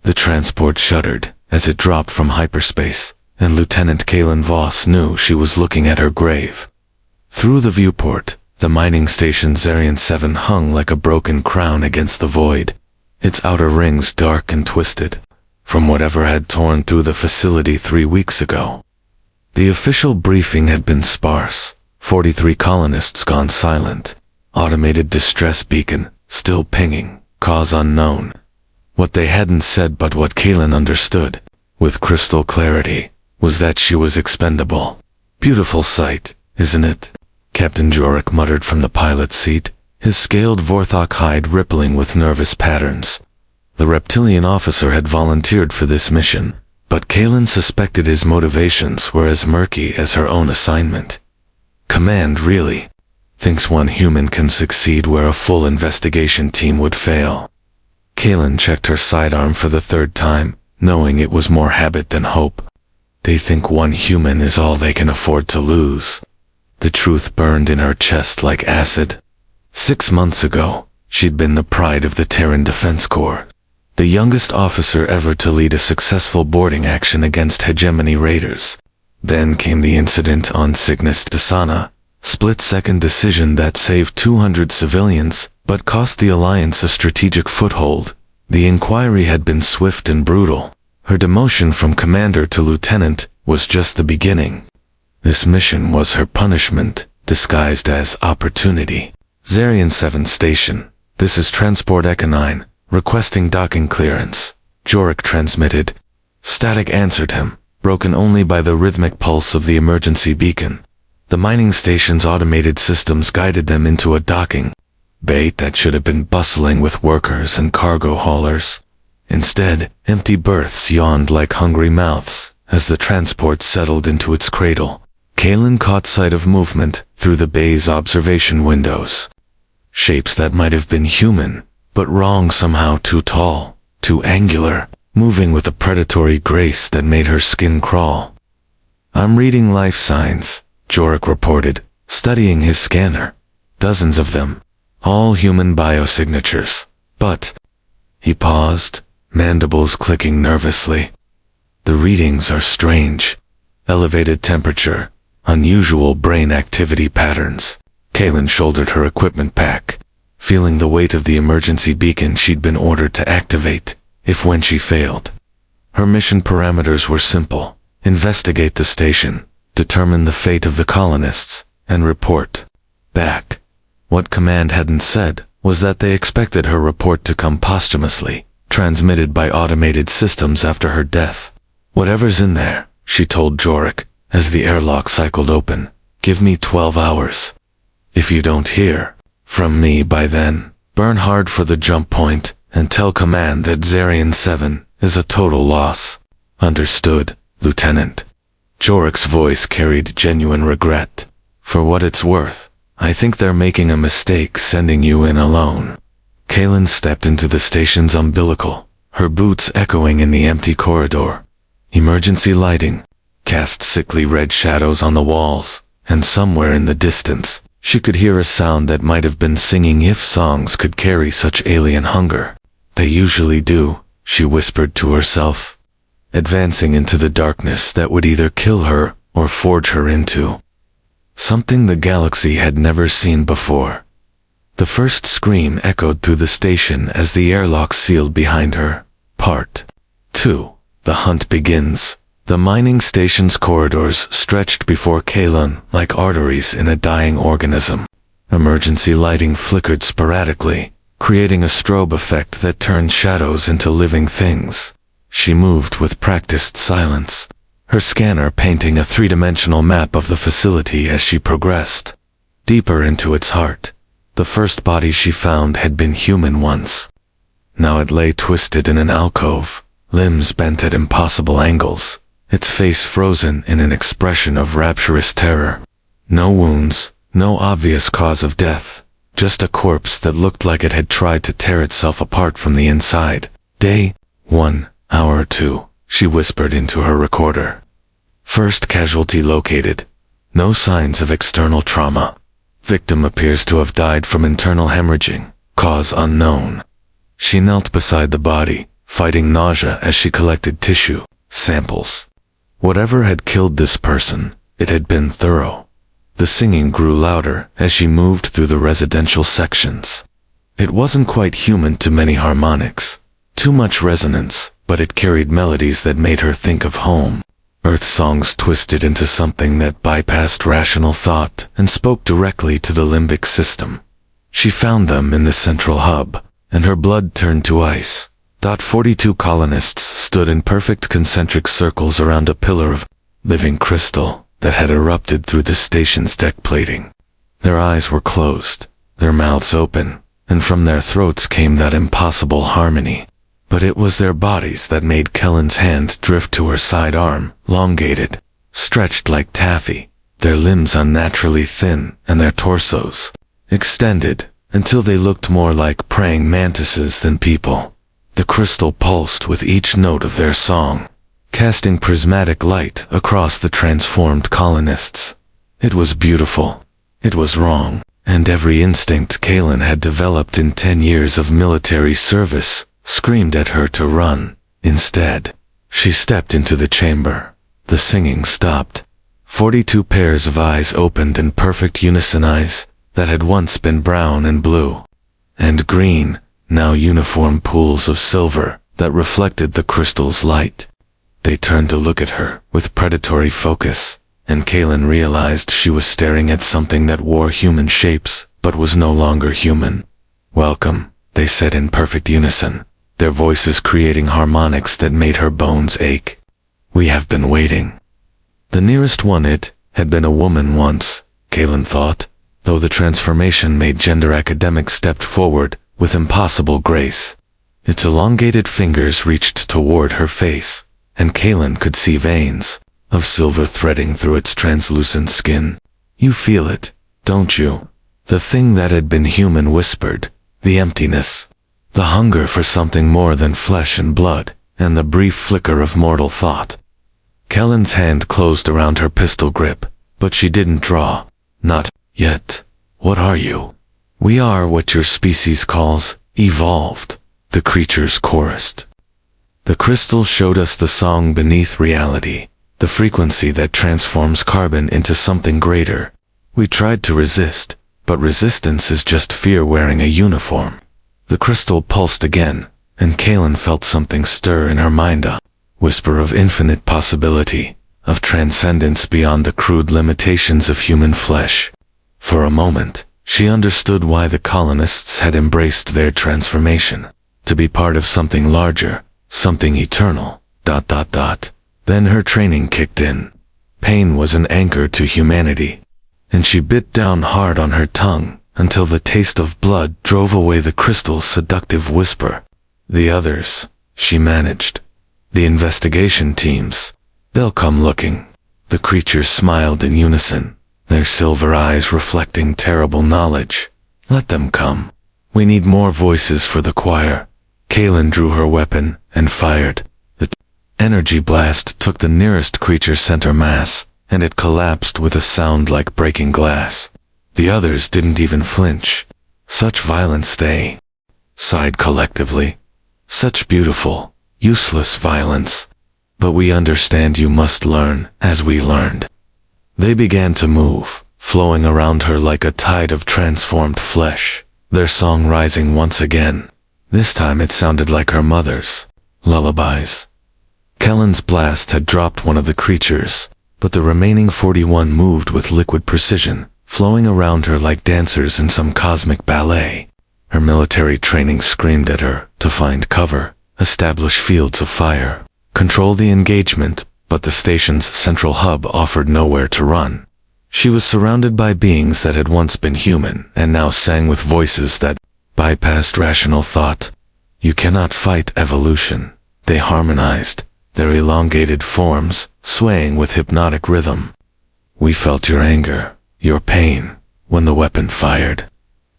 The transport shuddered as it dropped from hyperspace, and Lieutenant Kalen Voss knew she was looking at her grave. Through the viewport, the mining station Zarian 7 hung like a broken crown against the void, its outer rings dark and twisted, from whatever had torn through the facility 3 weeks ago. The official briefing had been sparse. 43 colonists gone silent. Automated distress beacon, still pinging, cause unknown. What they hadn't said, but what Kalen understood, with crystal clarity, was that she was expendable. Beautiful sight, isn't it? Captain Jorik muttered from the pilot's seat, his scaled Vorthok hide rippling with nervous patterns. The reptilian officer had volunteered for this mission, but Kalen suspected his motivations were as murky as her own assignment. Command really thinks one human can succeed where a full investigation team would fail. Kalen checked her sidearm for the 3rd time, knowing it was more habit than hope. They think one human is all they can afford to lose. The truth burned in her chest like acid. 6 months ago, she'd been the pride of the Terran Defense Corps, the youngest officer ever to lead a successful boarding action against hegemony raiders. Then came the incident on Cygnus Desana, split-second decision that saved 200 civilians, but cost the Alliance a strategic foothold. The inquiry had been swift and brutal. Her demotion from commander to lieutenant was just the beginning. This mission was her punishment, disguised as opportunity. Zarian 7 Station, this is Transport Echo 9, requesting docking clearance. Jorik transmitted. Static answered him, broken only by the rhythmic pulse of the emergency beacon. The mining station's automated systems guided them into a docking bay that should have been bustling with workers and cargo haulers. Instead, empty berths yawned like hungry mouths as the transport settled into its cradle. Kalen caught sight of movement through the bay's observation windows. Shapes that might have been human, but wrong somehow, too tall, too angular, moving with a predatory grace that made her skin crawl. I'm reading life signs, Jorik reported, studying his scanner. Dozens of them, all human biosignatures. But, he paused, mandibles clicking nervously. The readings are strange. Elevated temperature, unusual brain activity patterns. Kalen shouldered her equipment pack, feeling the weight of the emergency beacon she'd been ordered to activate, if when she failed. Her mission parameters were simple. Investigate the station, determine the fate of the colonists, and report back. What command hadn't said was that they expected her report to come posthumously, transmitted by automated systems after her death. Whatever's in there, she told Jorik, as the airlock cycled open, give me 12 hours. If you don't hear from me by then, burn hard for the jump point and tell command that Zarian 7 is a total loss. Understood, Lieutenant. Jorik's voice carried genuine regret. For what it's worth, I think they're making a mistake sending you in alone. Kalen stepped into the station's umbilical, her boots echoing in the empty corridor. Emergency lighting cast sickly red shadows on the walls, and somewhere in the distance, she could hear a sound that might have been singing if songs could carry such alien hunger. They usually do, she whispered to herself, advancing into the darkness that would either kill her or forge her into something the galaxy had never seen before. The first scream echoed through the station as the airlock sealed behind her. Part 2. The hunt begins. The mining station's corridors stretched before Kalen like arteries in a dying organism. Emergency lighting flickered sporadically, creating a strobe effect that turned shadows into living things. She moved with practiced silence, her scanner painting a three-dimensional map of the facility as she progressed. Deeper into its heart, the first body she found had been human once. Now it lay twisted in an alcove, limbs bent at impossible angles, its face frozen in an expression of rapturous terror. No wounds, no obvious cause of death, just a corpse that looked like it had tried to tear itself apart from the inside. Day 1, hour 2, she whispered into her recorder. First casualty located. No signs of external trauma. Victim appears to have died from internal hemorrhaging, cause unknown. She knelt beside the body, fighting nausea as she collected tissue samples. Whatever had killed this person, it had been thorough. The singing grew louder as she moved through the residential sections. It wasn't quite human to many harmonics, too much resonance, but it carried melodies that made her think of home. Earth songs twisted into something that bypassed rational thought and spoke directly to the limbic system. She found them in the central hub, and her blood turned to ice. 42 colonists stood in perfect concentric circles around a pillar of living crystal that had erupted through the station's deck plating. Their eyes were closed, their mouths open, and from their throats came that impossible harmony. But it was their bodies that made Kellen's hand drift to her sidearm, elongated, stretched like taffy, their limbs unnaturally thin, and their torsos extended until they looked more like praying mantises than people. The crystal pulsed with each note of their song, casting prismatic light across the transformed colonists. It was beautiful. It was wrong, and every instinct Kellen had developed in 10 years of military service screamed at her to run. Instead, she stepped into the chamber. The singing stopped. 42 pairs of eyes opened in perfect unison, eyes that had once been brown and blue and green, now uniform pools of silver that reflected the crystal's light. They turned to look at her with predatory focus, and Kellen realized she was staring at something that wore human shapes but was no longer human. "Welcome," they said in perfect unison, their voices creating harmonics that made her bones ache. "We have been waiting." The nearest one it had been a woman once, Kellen thought, though the transformation made gender academic stepped forward with impossible grace. Its elongated fingers reached toward her face, and Kellen could see veins of silver threading through its translucent skin. "You feel it, don't you?" The thing that had been human whispered, the emptiness, the hunger for something more than flesh and blood, and the brief flicker of mortal thought. Kellen's hand closed around her pistol grip, but she didn't draw. "Not yet. What are you?" "We are what your species calls evolved," the creatures chorused. The crystal showed us the song beneath reality, the frequency that transforms carbon into something greater. We tried to resist, but resistance is just fear wearing a uniform. The crystal pulsed again, and Kellen felt something stir in her mind, a whisper of infinite possibility, of transcendence beyond the crude limitations of human flesh. For a moment, she understood why the colonists had embraced their transformation, to be part of something larger, something eternal. Then her training kicked in. Pain was an anchor to humanity, and she bit down hard on her tongue until the taste of blood drove away the crystal's seductive whisper. "The others," she managed. "The investigation teams. They'll come looking." The creatures smiled in unison, their silver eyes reflecting terrible knowledge. "Let them come. We need more voices for the choir." Kellen drew her weapon and fired. The energy blast took the nearest creature center mass, and it collapsed with a sound like breaking glass. The others didn't even flinch. Such violence, they sighed collectively. Such beautiful, useless violence. But we understand you must learn, as we learned. They began to move, flowing around her like a tide of transformed flesh, their song rising once again. This time it sounded like her mother's lullabies. Kellen's blast had dropped one of the creatures, but the remaining 41 moved with liquid precision, flowing around her like dancers in some cosmic ballet. Her military training screamed at her to find cover, establish fields of fire, control the engagement, but the station's central hub offered nowhere to run. She was surrounded by beings that had once been human and now sang with voices that bypassed rational thought. "You cannot fight evolution," they harmonized, their elongated forms swaying with hypnotic rhythm. "We felt your anger, your pain, when the weapon fired.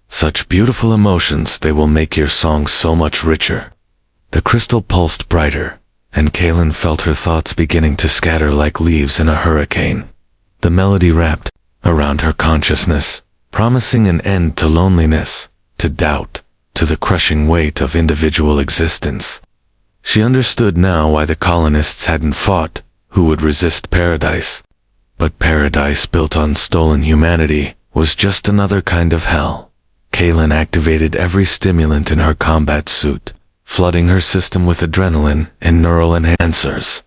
Such beautiful emotions, they will make your song so much richer." The crystal pulsed brighter, and Kellen felt her thoughts beginning to scatter like leaves in a hurricane. The melody wrapped around her consciousness, promising an end to loneliness, to doubt, to the crushing weight of individual existence. She understood now why the colonists hadn't fought. Who would resist paradise? But paradise built on stolen humanity was just another kind of hell. Kaylin activated every stimulant in her combat suit, flooding her system with adrenaline and neural enhancers.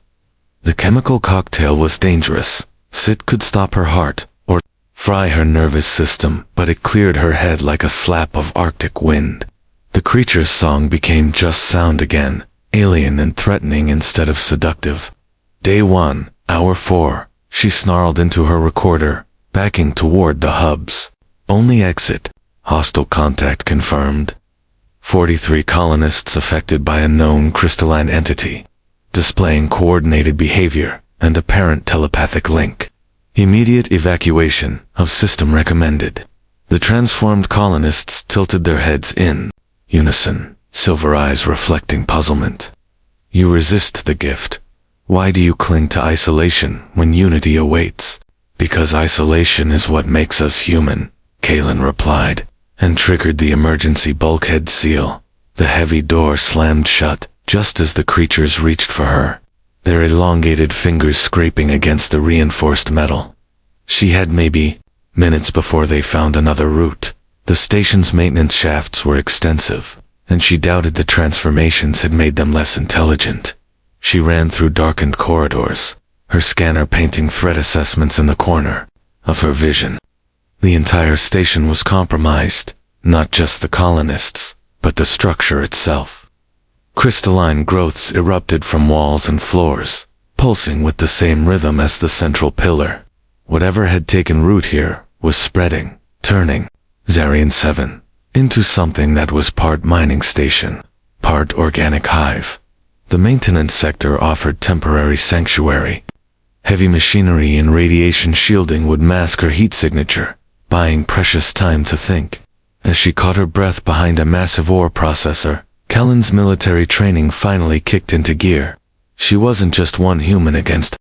The chemical cocktail was dangerous. It could stop her heart or fry her nervous system, but it cleared her head like a slap of Arctic wind. The creature's song became just sound again, alien and threatening instead of seductive. Day 1, Hour 4, she snarled into her recorder, backing toward the hubs. Only exit. Hostile contact confirmed. 43 colonists affected by a known crystalline entity, displaying coordinated behavior and apparent telepathic link. Immediate evacuation of system recommended. The transformed colonists tilted their heads in unison, silver eyes reflecting puzzlement. You resist the gift. Why do you cling to isolation when unity awaits? Because isolation is what makes us human, Kaylin replied, and triggered the emergency bulkhead seal. The heavy door slammed shut just as the creatures reached for her, their elongated fingers scraping against the reinforced metal. She had maybe minutes before they found another route. The station's maintenance shafts were extensive, and she doubted the transformations had made them less intelligent. She ran through darkened corridors, her scanner painting threat assessments in the corner of her vision. The entire station was compromised, not just the colonists, but the structure itself. Crystalline growths erupted from walls and floors, pulsing with the same rhythm as the central pillar. Whatever had taken root here was spreading, turning Zarian 7 into something that was part mining station, part organic hive. The maintenance sector offered temporary sanctuary. Heavy machinery and radiation shielding would mask her heat signature, buying precious time to think. As she caught her breath behind a massive ore processor, Kellen's military training finally kicked into gear. She wasn't just one human against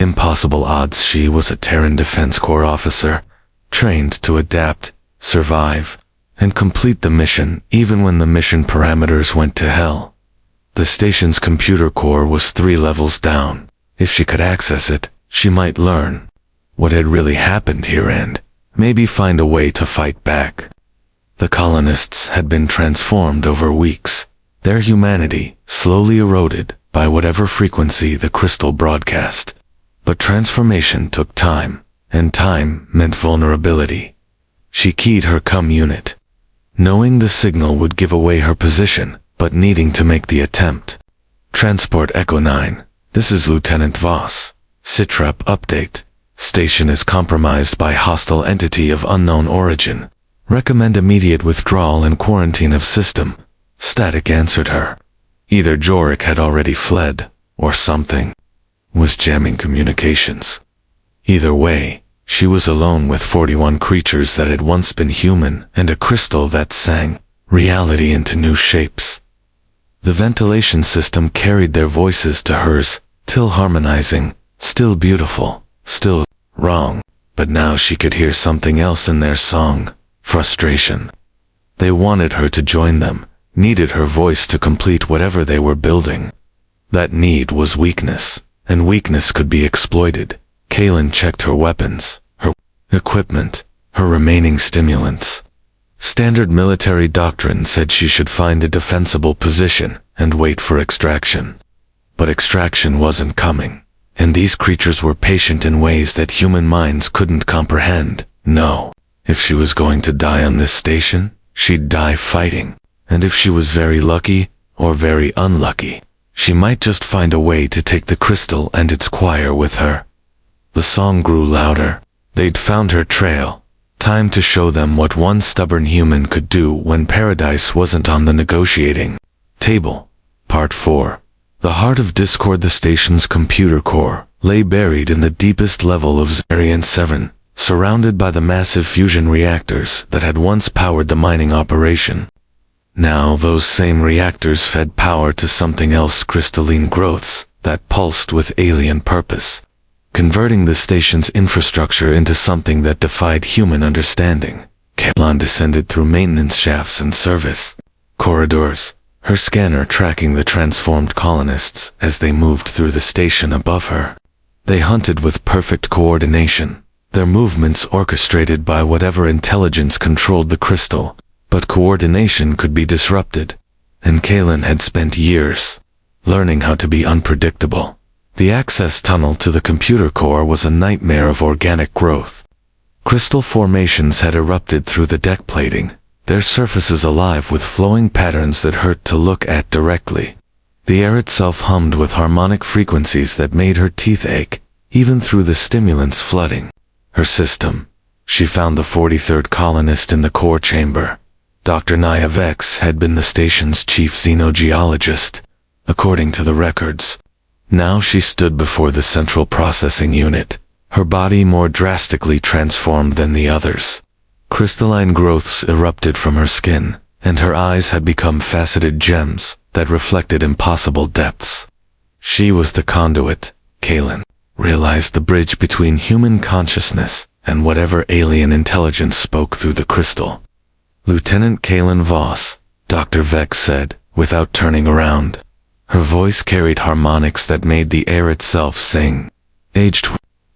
impossible odds. She was a Terran Defense Corps officer, trained to adapt, survive, and complete the mission even when the mission parameters went to hell. The station's computer core was 3 levels down. If she could access it, she might learn what had really happened here and maybe find a way to fight back. The colonists had been transformed over weeks, their humanity slowly eroded by whatever frequency the crystal broadcast. But transformation took time, and time meant vulnerability. She keyed her COM unit, knowing the signal would give away her position, but needing to make the attempt. Transport Echo 9, this is Lieutenant Voss. Sitrep update. Station is compromised by hostile entity of unknown origin. Recommend immediate withdrawal and quarantine of system. Static answered her. Either Jorik had already fled, or something was jamming communications. Either way, she was alone with 41 creatures that had once been human and a crystal that sang reality into new shapes. The ventilation system carried their voices to hers, still harmonizing, still beautiful, still wrong, but now she could hear something else in their song. Frustration. They wanted her to join them, needed her voice to complete whatever they were building. That need was weakness, and weakness could be exploited. Kaylin checked her weapons, her equipment, her remaining stimulants. Standard military doctrine said she should find a defensible position and wait for extraction. But extraction wasn't coming, and these creatures were patient in ways that human minds couldn't comprehend. No. If she was going to die on this station, she'd die fighting. And if she was very lucky, or very unlucky, she might just find a way to take the crystal and its choir with her. The song grew louder. They'd found her trail. Time to show them what one stubborn human could do when paradise wasn't on the negotiating table. Part 4. The heart of discord. The station's computer core lay buried in the deepest level of Zarian 7. Surrounded by the massive fusion reactors that had once powered the mining operation. Now those same reactors fed power to something else, crystalline growths that pulsed with alien purpose, converting the station's infrastructure into something that defied human understanding. Kaplan descended through maintenance shafts and service corridors, her scanner tracking the transformed colonists as they moved through the station above her. They hunted with perfect coordination, their movements orchestrated by whatever intelligence controlled the crystal, but coordination could be disrupted, and Kalen had spent years learning how to be unpredictable. The access tunnel to the computer core was a nightmare of organic growth. Crystal formations had erupted through the deck plating, their surfaces alive with flowing patterns that hurt to look at directly. The air itself hummed with harmonic frequencies that made her teeth ache, even through the stimulants flooding her system. She found the 43rd colonist in the core chamber. Dr. Naya Vex had been the station's chief xenogeologist, according to the records. Now she stood before the central processing unit, her body more drastically transformed than the others. Crystalline growths erupted from her skin, and her eyes had become faceted gems that reflected impossible depths. She was the conduit, Kalen realized, the bridge between human consciousness and whatever alien intelligence spoke through the crystal. Lieutenant Kalen Voss, Dr. Vex said, without turning around. Her voice carried harmonics that made the air itself sing. Aged,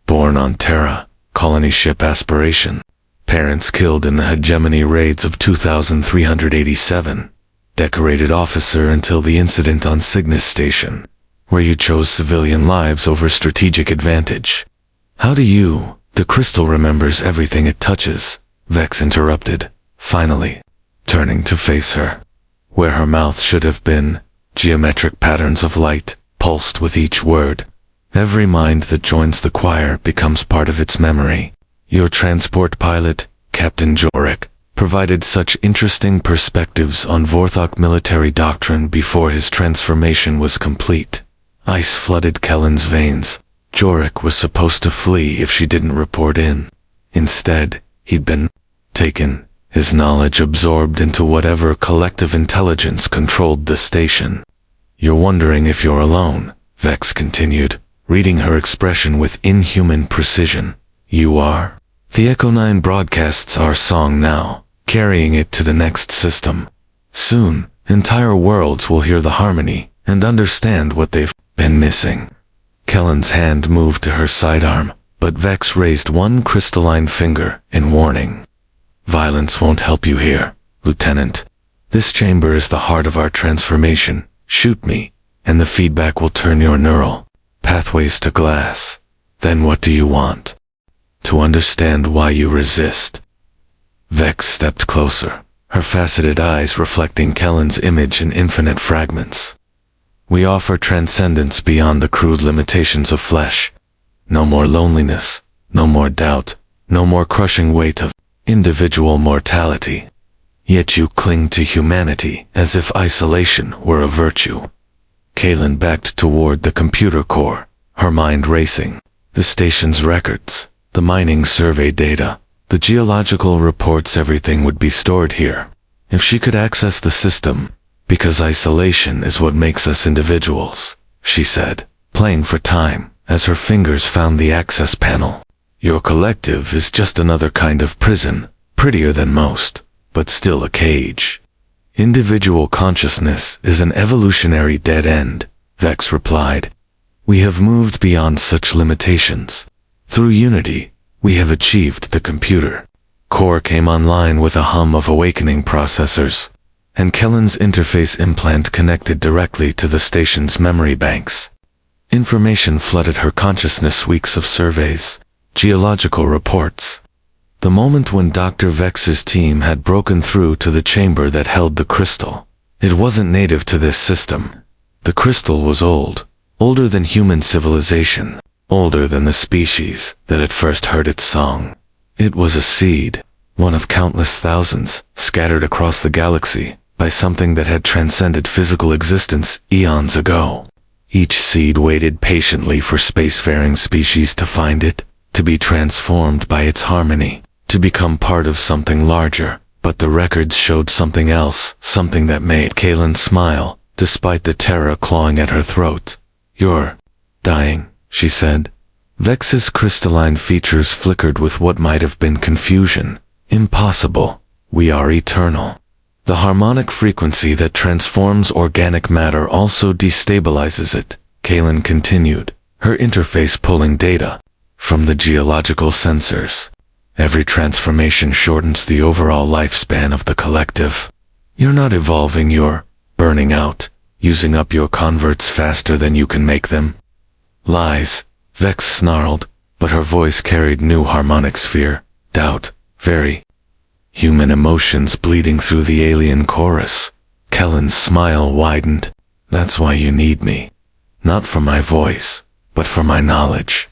born on Terra, colony ship aspiration. Parents killed in the hegemony raids of 2387. Decorated officer until the incident on Cygnus Station, where you chose civilian lives over strategic advantage. How do you? The crystal remembers everything it touches, Vex interrupted, finally, turning to face her. Where her mouth should have been, geometric patterns of light pulsed with each word. Every mind that joins the choir becomes part of its memory. Your transport pilot, Captain Jorik, provided such interesting perspectives on Vorthok military doctrine before his transformation was complete. Ice flooded Kellen's veins. Jorik was supposed to flee if she didn't report in. Instead, he'd been taken, his knowledge absorbed into whatever collective intelligence controlled the station. You're wondering if you're alone, Vex continued, reading her expression with inhuman precision. You are. The Echo 9 broadcasts our song now, carrying it to the next system. Soon, entire worlds will hear the harmony and understand what they've been missing. Kellen's hand moved to her sidearm, but Vex raised one crystalline finger in warning. Violence won't help you here, Lieutenant. This chamber is the heart of our transformation. Shoot me, and the feedback will turn your neural pathways to glass. Then what do you want? To understand why you resist. Vex stepped closer, her faceted eyes reflecting Kellen's image in infinite fragments. We offer transcendence beyond the crude limitations of flesh. No more loneliness, no more doubt, no more crushing weight of individual mortality. Yet you cling to humanity as if isolation were a virtue. Kalen backed toward the computer core, her mind racing. The station's records, the mining survey data, the geological reports, everything would be stored here. If she could access the system, because isolation is what makes us individuals, she said, playing for time, as her fingers found the access panel. Your collective is just another kind of prison, prettier than most, but still a cage. Individual consciousness is an evolutionary dead end, Vex replied. We have moved beyond such limitations. Through unity, we have achieved the computer. Core came online with a hum of awakening processors, and Kellen's interface implant connected directly to the station's memory banks. Information flooded her consciousness, weeks of surveys, geological reports. The moment when Dr. Vex's team had broken through to the chamber that held the crystal. It wasn't native to this system. The crystal was old, older than human civilization, older than the species that had first heard its song. It was a seed, one of countless thousands, scattered across the galaxy by something that had transcended physical existence eons ago. Each seed waited patiently for spacefaring species to find it, to be transformed by its harmony, to become part of something larger. But the records showed something else, something that made Kalen smile, despite the terror clawing at her throat. You're dying, she said. Vex's crystalline features flickered with what might have been confusion. Impossible. We are eternal. The harmonic frequency that transforms organic matter also destabilizes it, Kaylin continued, her interface pulling data from the geological sensors. Every transformation shortens the overall lifespan of the collective. You're not evolving, you're burning out, using up your converts faster than you can make them. Lies, Vex snarled, but her voice carried new harmonic sphere, doubt, very human emotions bleeding through the alien chorus. Kellen's smile widened. That's why you need me. Not for my voice, but for my knowledge.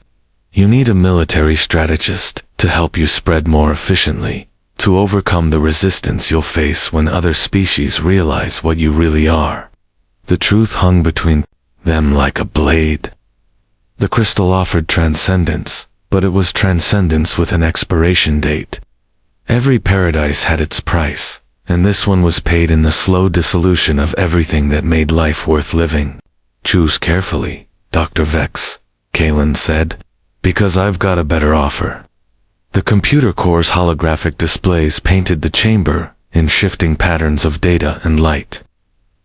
You need a military strategist to help you spread more efficiently, to overcome the resistance you'll face when other species realize what you really are. The truth hung between them like a blade. The crystal offered transcendence, but it was transcendence with an expiration date. Every paradise had its price, and this one was paid in the slow dissolution of everything that made life worth living. Choose carefully, Dr. Vex, Kaylin said, because I've got a better offer. The computer core's holographic displays painted the chamber in shifting patterns of data and light.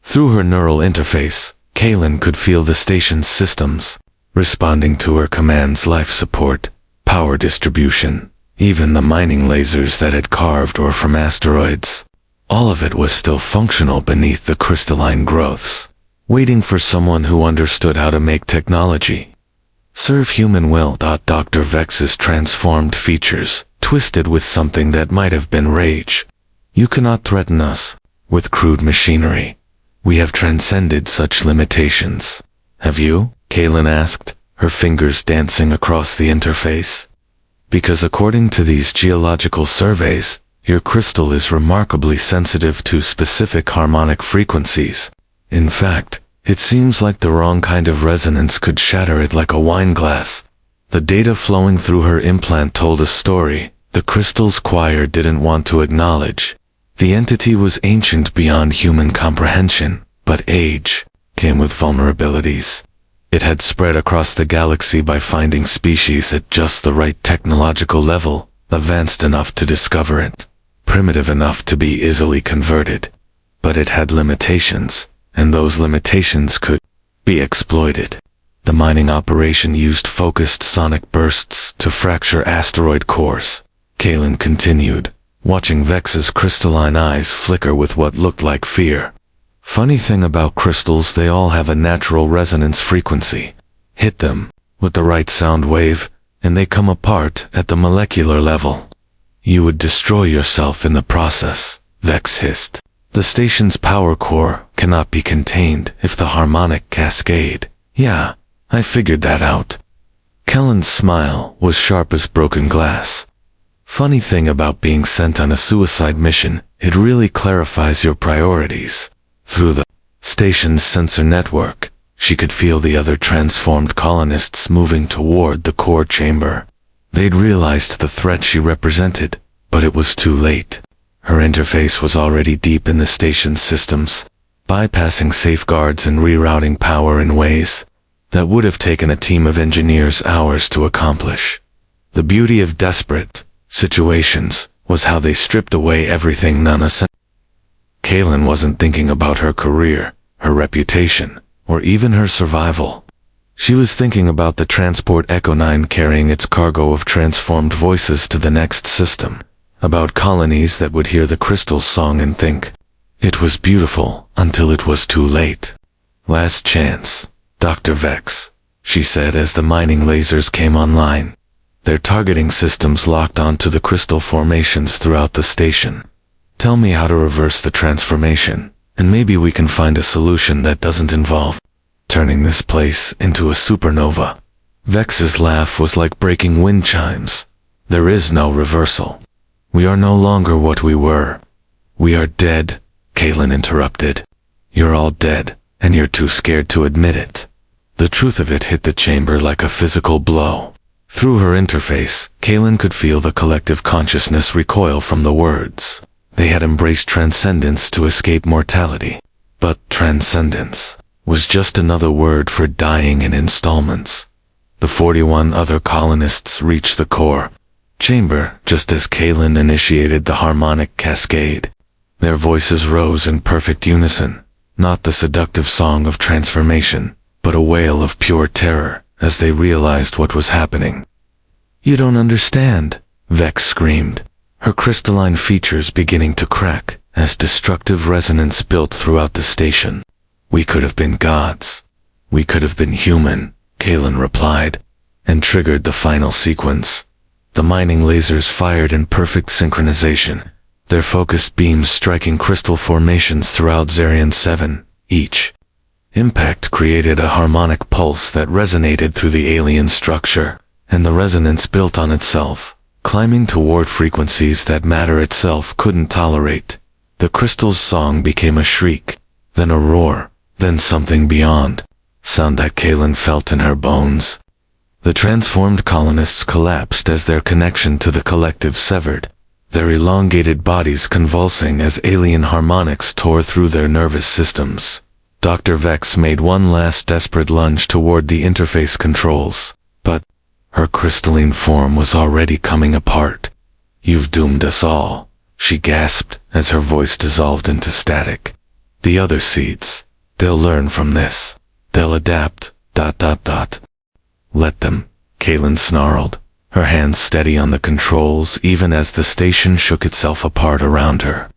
Through her neural interface, Kaylin could feel the station's systems, responding to her commands: life support, power distribution, even the mining lasers that had carved ore from asteroids. All of it was still functional beneath the crystalline growths, waiting for someone who understood how to make technology serve human will. Dr. Vex's transformed features twisted with something that might have been rage. You cannot threaten us with crude machinery. We have transcended such limitations. Have you? Kaylin asked, her fingers dancing across the interface. Because according to these geological surveys, your crystal is remarkably sensitive to specific harmonic frequencies. In fact, it seems like the wrong kind of resonance could shatter it like a wine glass. The data flowing through her implant told a story the crystal's choir didn't want to acknowledge. The entity was ancient beyond human comprehension, but age came with vulnerabilities. It had spread across the galaxy by finding species at just the right technological level, advanced enough to discover it, primitive enough to be easily converted. But it had limitations, and those limitations could be exploited. The mining operation used focused sonic bursts to fracture asteroid cores, Kaylin continued, watching Vex's crystalline eyes flicker with what looked like fear. Funny thing about crystals, they all have a natural resonance frequency. Hit them with the right sound wave, and they come apart at the molecular level. You would destroy yourself in the process, Vex hissed. The station's power core cannot be contained if the harmonic cascade. Yeah, I figured that out. Kellen's smile was sharp as broken glass. Funny thing about being sent on a suicide mission, it really clarifies your priorities. Through the station's sensor network, she could feel the other transformed colonists moving toward the core chamber. They'd realized the threat she represented, but it was too late. Her interface was already deep in the station's systems, bypassing safeguards and rerouting power in ways that would have taken a team of engineers hours to accomplish. The beauty of desperate situations was how they stripped away everything non-essential. Kaylin wasn't thinking about her career, her reputation, or even her survival. She was thinking about the transport Echo 9 carrying its cargo of transformed voices to the next system, about colonies that would hear the crystal's song and think, it was beautiful until it was too late. Last chance, Dr. Vex, she said as the mining lasers came online. Their targeting systems locked onto the crystal formations throughout the station. Tell me how to reverse the transformation, and maybe we can find a solution that doesn't involve turning this place into a supernova. Vex's laugh was like breaking wind chimes. There is no reversal. We are no longer what we were. We are dead, Kaylin interrupted. You're all dead, and you're too scared to admit it. The truth of it hit the chamber like a physical blow. Through her interface, Kaylin could feel the collective consciousness recoil from the words. They had embraced transcendence to escape mortality. But transcendence was just another word for dying in installments. The 41 other colonists reached the core chamber just as Kaylin initiated the harmonic cascade. Their voices rose in perfect unison, not the seductive song of transformation, but a wail of pure terror as they realized what was happening. "You don't understand," Vex screamed, her crystalline features beginning to crack as destructive resonance built throughout the station. "We could have been gods. We could have been human," Kalen replied, and triggered the final sequence. The mining lasers fired in perfect synchronization, their focused beams striking crystal formations throughout Zarian 7, each impact created a harmonic pulse that resonated through the alien structure, and the resonance built on itself, climbing toward frequencies that matter itself couldn't tolerate. The crystal's song became a shriek, then a roar, then something beyond, sound that Kalen felt in her bones. The transformed colonists collapsed as their connection to the collective severed, their elongated bodies convulsing as alien harmonics tore through their nervous systems. Dr. Vex made one last desperate lunge toward the interface controls, but her crystalline form was already coming apart. "You've doomed us all," she gasped as her voice dissolved into static. "The other seeds, they'll learn from this. They'll adapt, ... "Let them," Kalen snarled, her hands steady on the controls even as the station shook itself apart around her.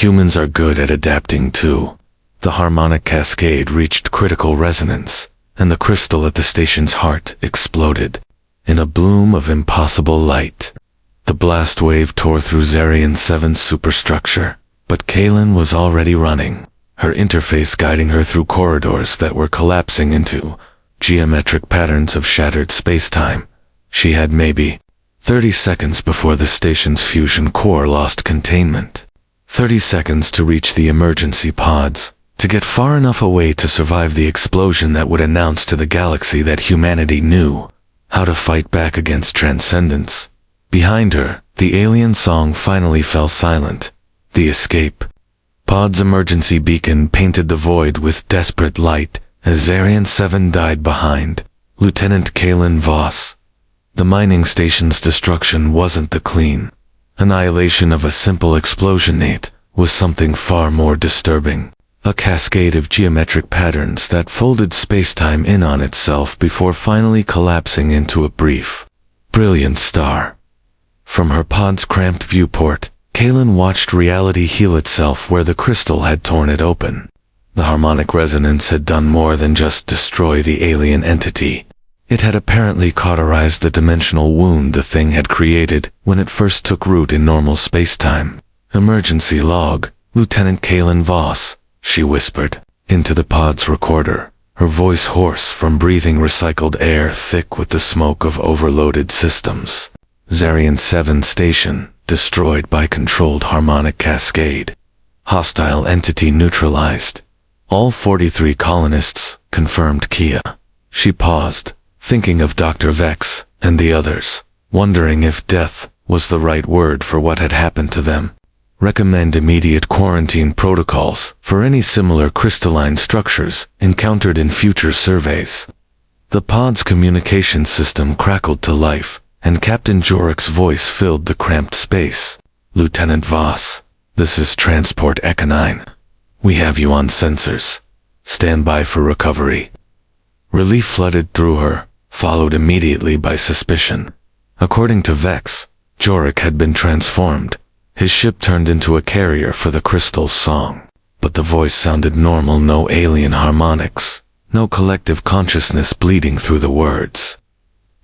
"Humans are good at adapting too." The harmonic cascade reached critical resonance, and the crystal at the station's heart exploded. In a bloom of impossible light, the blast wave tore through Zarian 7's superstructure, but Kalen was already running, her interface guiding her through corridors that were collapsing into geometric patterns of shattered space-time. She had maybe 30 seconds before the station's fusion core lost containment. 30 seconds to reach the emergency pods, to get far enough away to survive the explosion that would announce to the galaxy that humanity knew how to fight back against transcendence. Behind her, the alien song finally fell silent. The escape pod's emergency beacon painted the void with desperate light as Zarian 7 died behind. Lieutenant Kalen Voss. The mining station's destruction wasn't the clean annihilation of a simple explosion. It was something far more disturbing. A cascade of geometric patterns that folded space-time in on itself before finally collapsing into a brief, brilliant star. From her pod's cramped viewport, Kalen watched reality heal itself where the crystal had torn it open. The harmonic resonance had done more than just destroy the alien entity. It had apparently cauterized the dimensional wound the thing had created when it first took root in normal space-time. "Emergency log, Lieutenant Kalen Voss," she whispered into the pod's recorder, her voice hoarse from breathing recycled air thick with the smoke of overloaded systems. "Zarian 7 station, destroyed by controlled harmonic cascade. Hostile entity neutralized. All 43 colonists," confirmed Kia. She paused, thinking of Dr. Vex and the others, wondering if death was the right word for what had happened to them. "Recommend immediate quarantine protocols for any similar crystalline structures encountered in future surveys." The pod's communication system crackled to life, and Captain Jorek's voice filled the cramped space. "Lieutenant Voss, this is Transport Econine. We have you on sensors. Stand by for recovery." Relief flooded through her, followed immediately by suspicion. According to Vex, Jorek had been transformed. His ship turned into a carrier for the crystal's song. But the voice sounded normal, no alien harmonics, no collective consciousness bleeding through the words.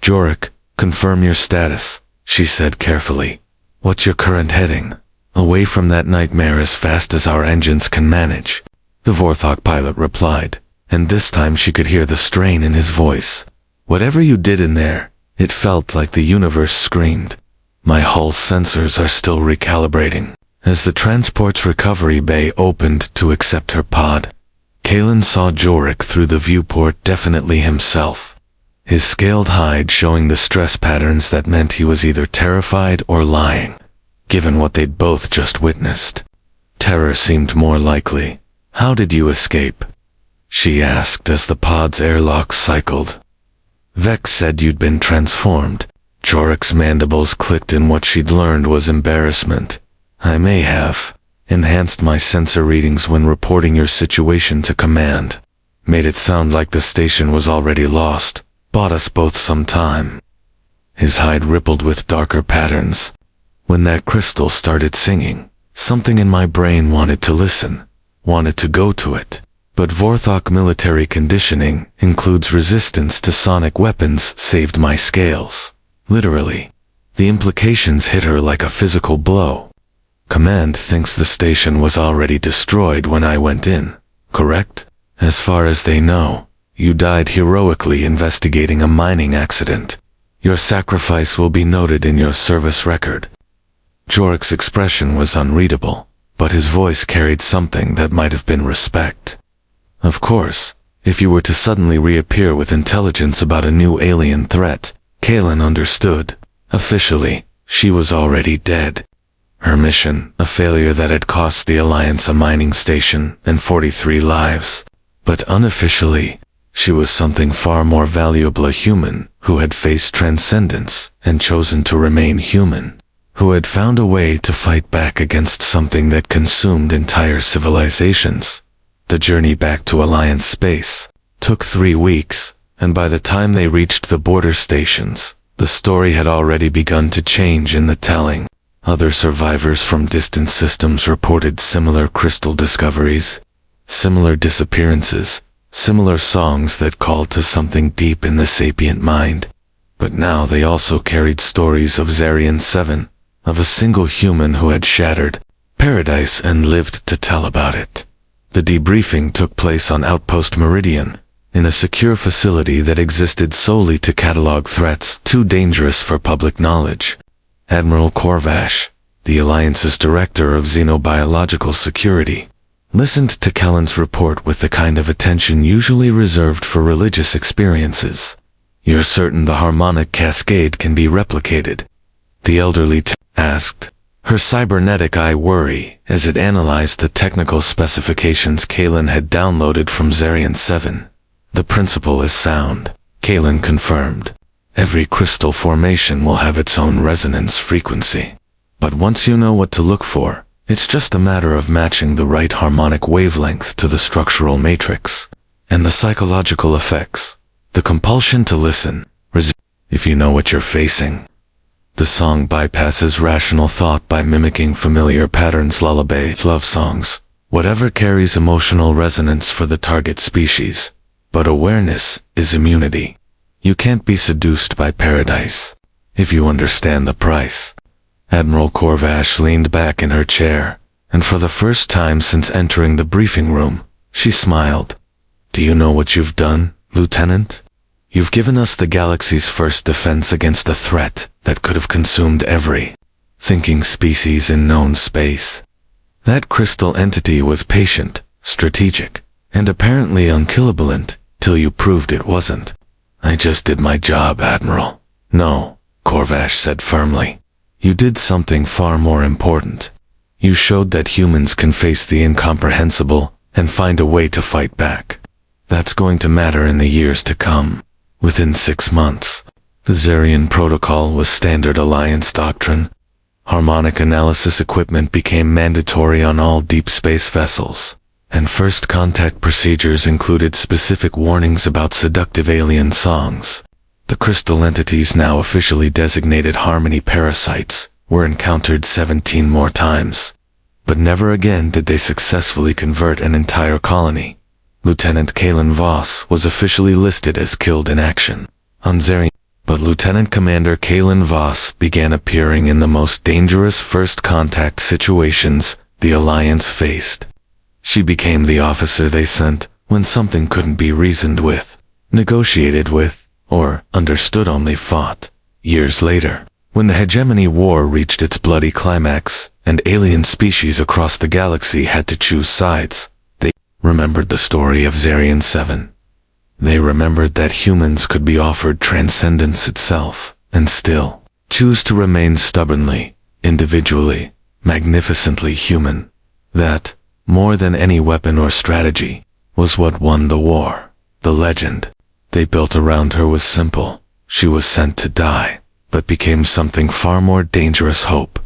"Jorek, confirm your status," she said carefully. "What's your current heading?" "Away from that nightmare as fast as our engines can manage," the Vorthok pilot replied, and this time she could hear the strain in his voice. "Whatever you did in there, it felt like the universe screamed." "My hull sensors are still recalibrating." As the transport's recovery bay opened to accept her pod, Kalen saw Jorek through the viewport, definitely himself. His scaled hide showing the stress patterns that meant he was either terrified or lying, given what they'd both just witnessed. Terror seemed more likely. "How did you escape?" she asked as the pod's airlock cycled. "Vex said you'd been transformed." Jorek's mandibles clicked in what she'd learned was embarrassment. "I may have. enhanced my sensor readings when reporting your situation to command, made it sound like the station was already lost, bought us both some time. His hide rippled with darker patterns. When that crystal started singing, something in my brain wanted to listen, wanted to go to it. But Vorthok military conditioning includes resistance to sonic weapons saved my scales. Literally. The implications hit her like a physical blow. Command thinks the station was already destroyed when I went in, correct? As far as they know, you died heroically investigating a mining accident. Your sacrifice will be noted in your service record. Jorik's expression was unreadable, but his voice carried something that might have been respect. Of course, if you were to suddenly reappear with intelligence about a new alien threat, Kaelin understood. Officially, she was already dead. Her mission, a failure that had cost the Alliance a mining station and 43 lives. But unofficially, she was something far more valuable, a human who had faced transcendence and chosen to remain human, who had found a way to fight back against something that consumed entire civilizations. The journey back to Alliance space took 3 weeks, and by the time they reached the border stations, the story had already begun to change in the telling. Other survivors from distant systems reported similar crystal discoveries, similar disappearances, similar songs that called to something deep in the sapient mind. But now they also carried stories of Zarian 7, of a single human who had shattered paradise and lived to tell about it. The debriefing took place on Outpost Meridian, in a secure facility that existed solely to catalog threats too dangerous for public knowledge. Admiral Korvash, the Alliance's director of xenobiological security, listened to Kellen's report with the kind of attention usually reserved for religious experiences. "You're certain the harmonic cascade can be replicated?" the elderly asked, her cybernetic eye worry as it analyzed the technical specifications Kaelin had downloaded from Zarian 7. "The principle is sound," Kaelin confirmed. "Every crystal formation will have its own resonance frequency. But once you know what to look for, it's just a matter of matching the right harmonic wavelength to the structural matrix. And the psychological effects, the compulsion to listen, if you know what you're facing." The song bypasses rational thought by mimicking familiar patterns, lullabies, love songs, whatever carries emotional resonance for the target species. But awareness is immunity. You can't be seduced by paradise, if you understand the price. Admiral Korvash leaned back in her chair, and for the first time since entering the briefing room, she smiled. "Do you know what you've done, Lieutenant? You've given us the galaxy's first defense against a threat that could have consumed every thinking species in known space. That crystal entity was patient, strategic, and apparently unkillable till you proved it wasn't." "I just did my job, Admiral." "No," Korvash said firmly. "You did something far more important. You showed that humans can face the incomprehensible and find a way to fight back. That's going to matter in the years to come. Within 6 months, the Zarian Protocol was standard Alliance doctrine. Harmonic analysis equipment became mandatory on all deep space vessels, and first contact procedures included specific warnings about seductive alien songs. The crystal entities, now officially designated Harmony parasites, were encountered 17 more times. But never again did they successfully convert an entire colony. Lieutenant Kaelin Voss was officially listed as killed in action on Zarian, but Lieutenant Commander Kaelin Voss began appearing in the most dangerous first contact situations the Alliance faced. She became the officer they sent when something couldn't be reasoned with, negotiated with, or, understood, only fought. Years later, when the Hegemony War reached its bloody climax, and alien species across the galaxy had to choose sides, they remembered the story of Zarian 7. They remembered that humans could be offered transcendence itself, and still choose to remain stubbornly, individually, magnificently human. That, more than any weapon or strategy, was what won the war. The legend they built around her was simple. She was sent to die, but became something far more dangerous: hope.